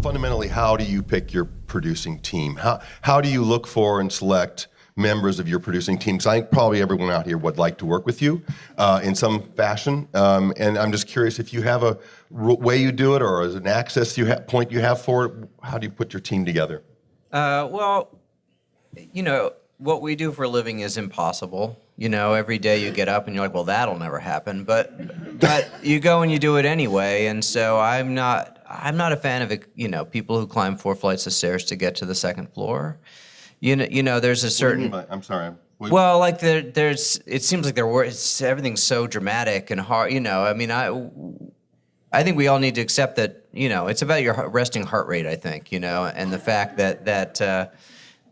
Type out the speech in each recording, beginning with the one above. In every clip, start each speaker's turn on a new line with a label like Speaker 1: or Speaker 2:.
Speaker 1: fundamentally, how do you pick your producing team? How do you look for and select members of your producing team? Because I think probably everyone out here would like to work with you in some fashion. And I'm just curious if you have a way you do it, or as an access point you have for it. How do you put your team together?
Speaker 2: Well, what we do for a living is impossible. Every day you get up and you're like, well, that'll never happen. But you go and you do it anyway. And so I'm not a fan of people who climb 4 flights of stairs to get to the second floor. There's a certain.
Speaker 1: What do you mean by, I'm sorry.
Speaker 2: Well, like there's. It seems like everything's so dramatic and hard. I think we all need to accept that. It's about your resting heart rate. I think. And the fact that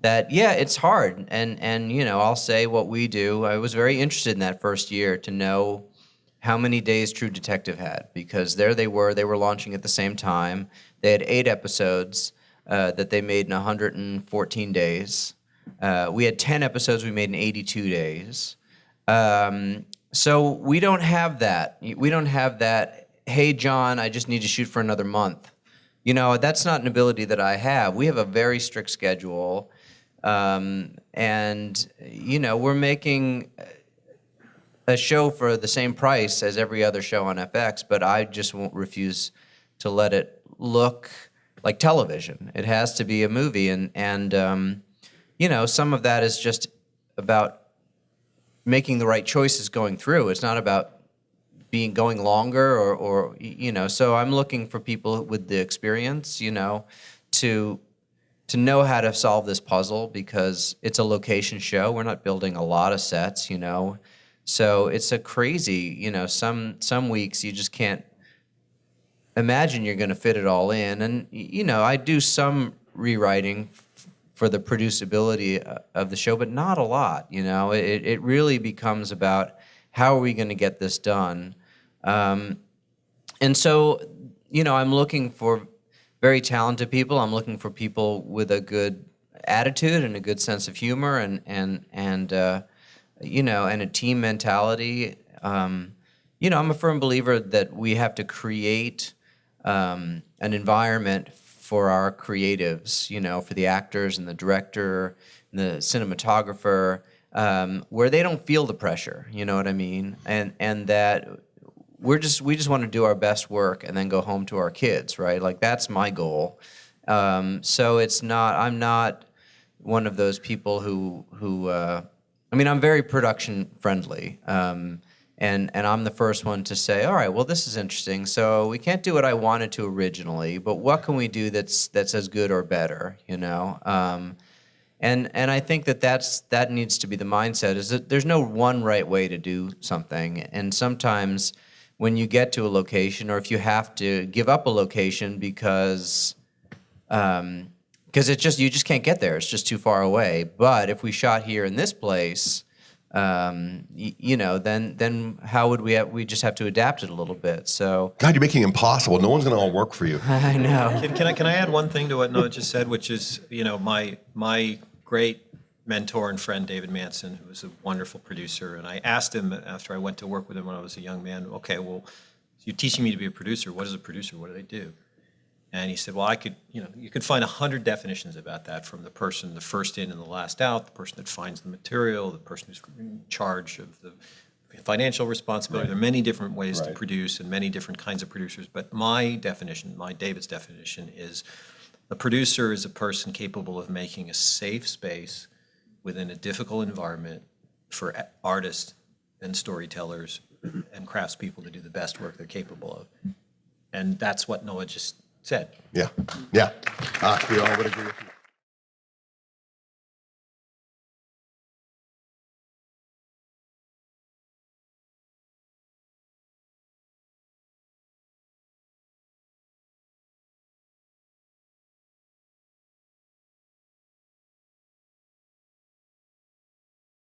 Speaker 2: it's hard. And I'll say what we do. I was very interested in that first year to know how many days True Detective had, because there they were launching at the same time. They had 8 episodes that they made in 114 days. We had 10 episodes we made in 82 days. So we don't have that. We don't have that, hey, John, I just need to shoot for another month. That's not an ability that I have. We have a very strict schedule. We're making a show for the same price as every other show on FX, but I just won't refuse to let it look like television. It has to be a movie, and some of that is just about making the right choices going through. It's not about going longer or So I'm looking for people with the experience, to know how to solve this puzzle, because it's a location show. We're not building a lot of sets, So it's a crazy, some weeks you just can't imagine you're going to fit it all in. And, I do some rewriting for the producibility of the show, but not a lot, It really becomes about how are we going to get this done. And so, I'm looking for very talented people. I'm looking for people with a good attitude and a good sense of humor and a team mentality. I'm a firm believer that we have to create an environment for our creatives, for the actors and the director and the cinematographer, where they don't feel the pressure, you know what I mean? And that we just want to do our best work and then go home to our kids, right? Like, that's my goal. So I'm not one of those people who I'm very production friendly. And I'm the first one to say, all right, well, this is interesting. So we can't do what I wanted to originally, but what can we do that's as good or better, And I think that needs to be the mindset, is that there's no one right way to do something. And sometimes when you get to a location, or if you have to give up a location because it's you just can't get there, it's just too far away. But if we shot here in this place, then how would we just have to adapt it a little bit. So
Speaker 1: God, you're making it impossible. No one's going to all work for you.
Speaker 2: I know.
Speaker 3: Can I add one thing to what Noah just said, which is, my great mentor and friend David Manson, who was a wonderful producer, and I asked him after I went to work with him when I was a young man, okay, well, you're teaching me to be a producer. What is a producer? What do they do? And he said, well, you could find 100 definitions about that, from the person, the first in and the last out, the person that finds the material, the person who's in charge of the financial responsibility. Right. There are many different ways to produce and many different kinds of producers. But David's definition is a producer is a person capable of making a safe space within a difficult environment for artists and storytellers and craftspeople to do the best work they're capable of. And that's what Noah just said.
Speaker 1: Yeah. We all would agree with you.